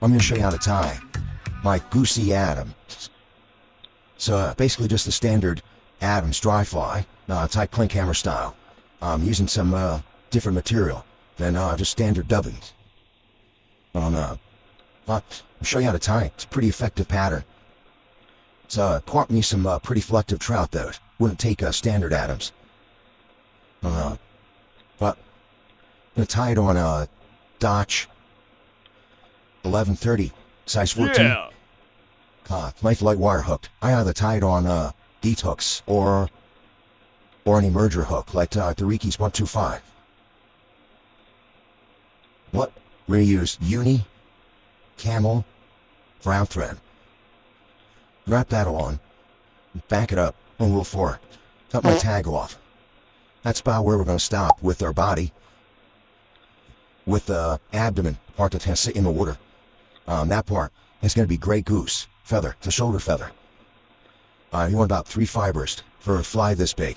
I'm going to show you how to tie my Goosy Adams. So basically just the standard Adams dry fly, type kink hammer style. I'm using some different material than just standard dubbings. I'll show you how to tie it. It's a pretty effective pattern. So caught me some pretty fluctive trout though. Wouldn't take standard Adams. But I'm going to tie it on a Dotch 1130 size 14. Yeah. Nice light wire hooked. I either tie it on Deet hooks or an emerger hook like Riki's 125. We're going to use uni, camel, brown thread. Wrap that on, back it up on rule 4. Cut my tag off. That's about where we're going to stop with our body. With the abdomen part that's going to sit in the water. That part is going to be gray goose feather. It's a shoulder feather. You want about 3 fibers for a fly this big.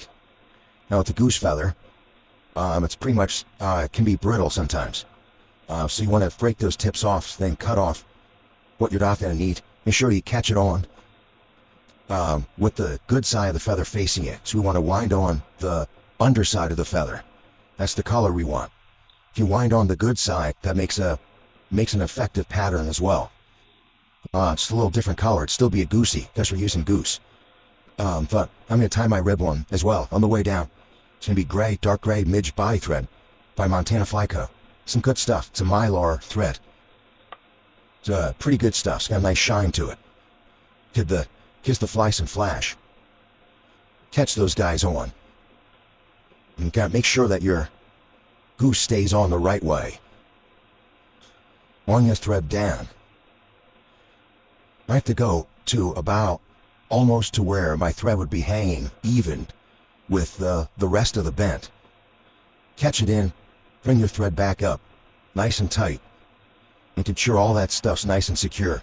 Now with the goose feather, it's pretty much, it can be brittle sometimes. So you want to break those tips off, then cut off what you're not going to need. Make sure you catch it on with the good side of the feather facing it. So we want to wind on the underside of the feather. That's the color we want. If you wind on the good side, that makes an effective pattern as well. It's a little different color. It'd still be a goosey because we're using goose. But I'm going to tie my rib on as well on the way down. It's going to be gray, dark gray midge body thread by Montana Fly Co. Some good stuff. It's a mylar thread. It's pretty good stuff. It's got a nice shine to it. Gives the fly some flash. Catch those guys on. You got to make sure that your goose stays on the right way. On your thread down. I have to go to about almost to where my thread would be hanging even with the rest of the bent. Catch it in, bring your thread back up, nice and tight. Making sure all that stuff's nice and secure.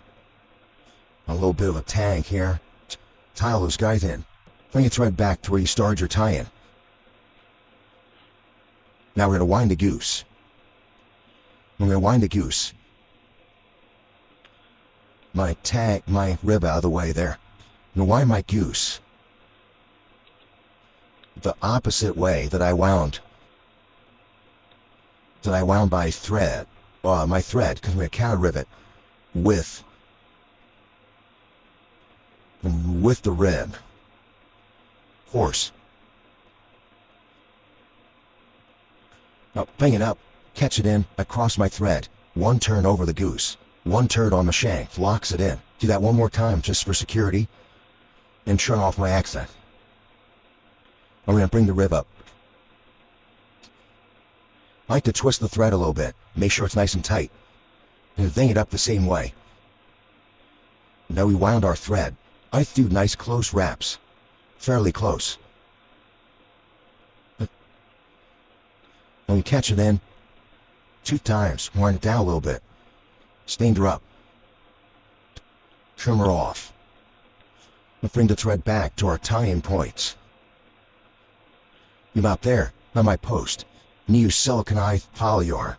A little bit of a tag here. Tie all those guys in. Bring your thread back to where you started your tie-in. Now we're going to wind the goose. We're going to wind the goose. My rib out of the way there. I'm going to wind my goose the opposite way that I wound my thread, because I'm going to counter rivet with the rib. Horse. Now bring it up, catch it in, across my thread. One turn over the goose. One turn on the shank, locks it in. Do that one more time just for security. And turn off my accent. I'm going to bring the rib up. I like to twist the thread a little bit. Make sure it's nice and tight. And bring it up the same way. Now we wound our thread. I do nice close wraps. Fairly close. And we catch it in 2 times. Wind it down a little bit. Stained her up. Trim her off. And bring the thread back to our tie-in points. About there, on my post. And use siliconized polyar.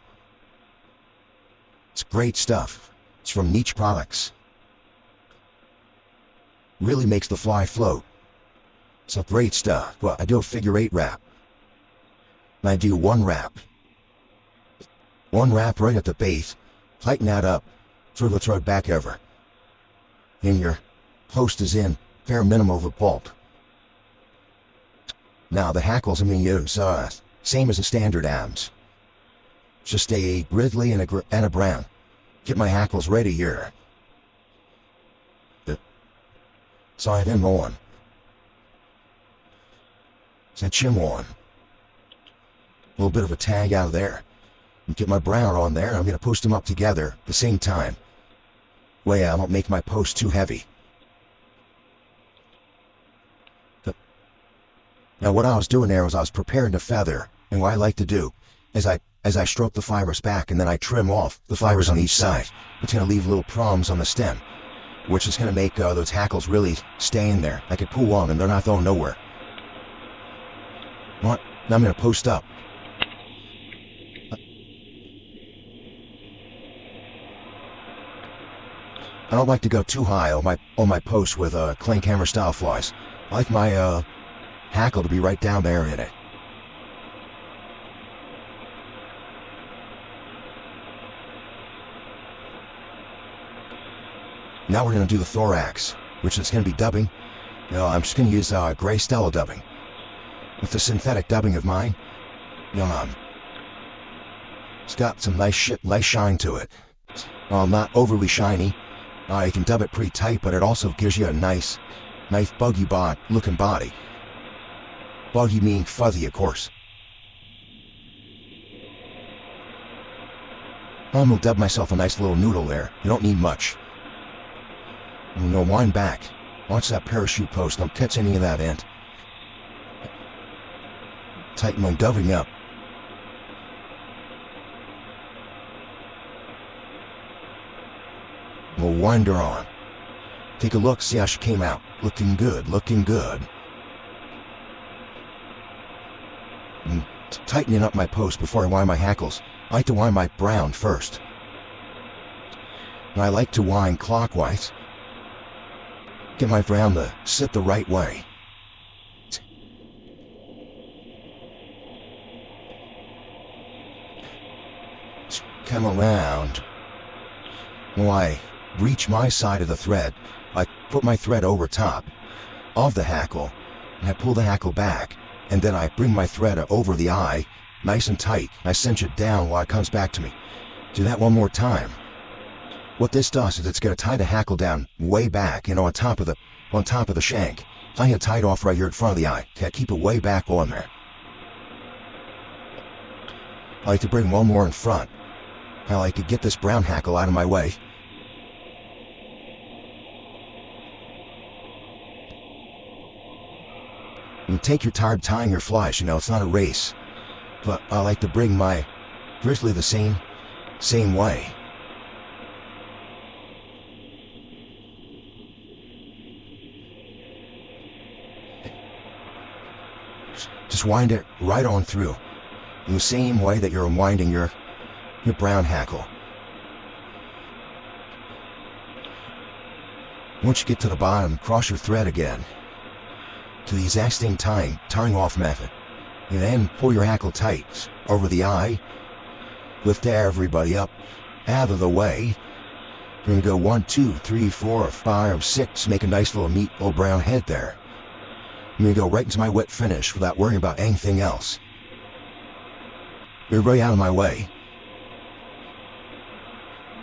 It's great stuff. It's from Niche Products. Really makes the fly float. It's great stuff. Well, I do a figure 8 wrap. And I do 1 wrap. 1 wrap right at the base. Tighten that up. Throw the thread back over. And your post is in. Bare minimum of a bulk. Now the hackles I'm going to use, same as the standard Adams. Just a grizzly and a brown. Get my hackles ready here. Side in on. Set chim on. A little bit of a tag out of there. And get my brown on there. I'm going to post them up together at the same time. Way I don't make my post too heavy. Now what I was doing there was I was preparing the feather, and what I like to do is I stroke the fibers back and then I trim off the fibers on each side. It's going to leave little prongs on the stem, which is going to make those hackles really stay in there. I can pull on them, they're not going nowhere. What? Now I'm going to post up. I don't like to go too high on my post with Kink Hammer style flies. I like my hackle to be right down there in it. Now we're going to do the thorax, which is going to be dubbing. I'm just going to use gray Stella dubbing. With the synthetic dubbing of mine, it's got some nice shine to it. Not overly shiny. You can dub it pretty tight, but it also gives you a nice buggy looking body. Buggy meaning fuzzy, of course. I'm going to dub myself a nice little noodle there. You don't need much. I'm going to wind back. Watch that parachute post. Don't catch any of that end. Tighten my dubbing up. We'll wind her on. Take a look, see how she came out. Looking good, looking good. And tightening up my post before I wind my hackles. I like to wind my brown first. And I like to wind clockwise. Get my brown to sit the right way. Come around. When I reach my side of the thread, I put my thread over top of the hackle, and I pull the hackle back, and then I bring my thread over the eye, nice and tight. I cinch it down while it comes back to me. Do that one more time. What this does is it's going to tie the hackle down way back, on top of the shank. I had tied off right here in front of the eye. Keep it way back on there. I like to bring one more in front. I like to get this brown hackle out of my way. And take your time tying your flies, it's not a race. But I like to bring my grizzly the same way. Just wind it right on through, in the same way that you're winding your brown hackle. Once you get to the bottom, cross your thread again to the exact same tying off method. And then pull your hackle tight over the eye. Lift everybody up out of the way. We're going to go 1, 2, 3, 4, 5, 6. Make a nice little neat little brown head there. I'm going to go right into my wet finish without worrying about anything else. You're right out of my way.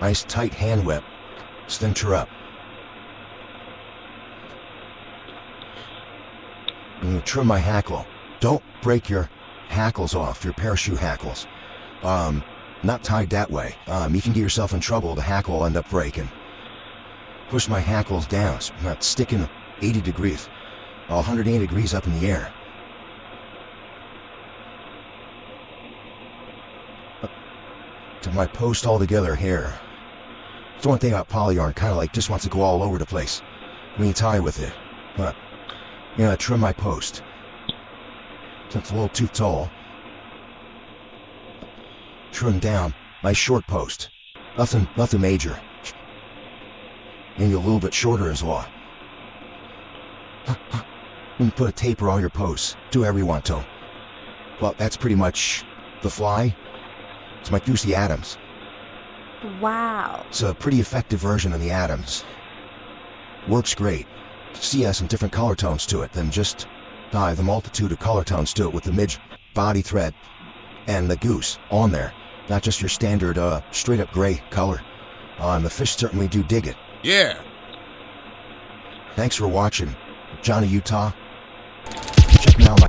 Nice tight hand whip. Cinch her up. I'm going to trim my hackle. Don't break your hackles off, your parachute hackles. Not tied that way. You can get yourself in trouble. The hackle will end up breaking. Push my hackles down so I'm not sticking 80 degrees. 180 degrees up in the air. To my post all together here. It's one thing about polyarn, kind of like just wants to go all over the place when you tie with it. But I trim my post. It's a little too tall. Trim down my short post. Nothing major. Maybe a little bit shorter as well. And put a taper on your posts. Do whatever you want to. Well, that's pretty much the fly. It's my Goosy Adams. Wow. It's a pretty effective version of the Adams. Works great. See, has some different color tones to it than just the multitude of color tones to it with the midge body thread and the goose on there. Not just your standard straight up gray color. And the fish certainly do dig it. Yeah. Thanks for watching. Johnny Utah. Check me out on my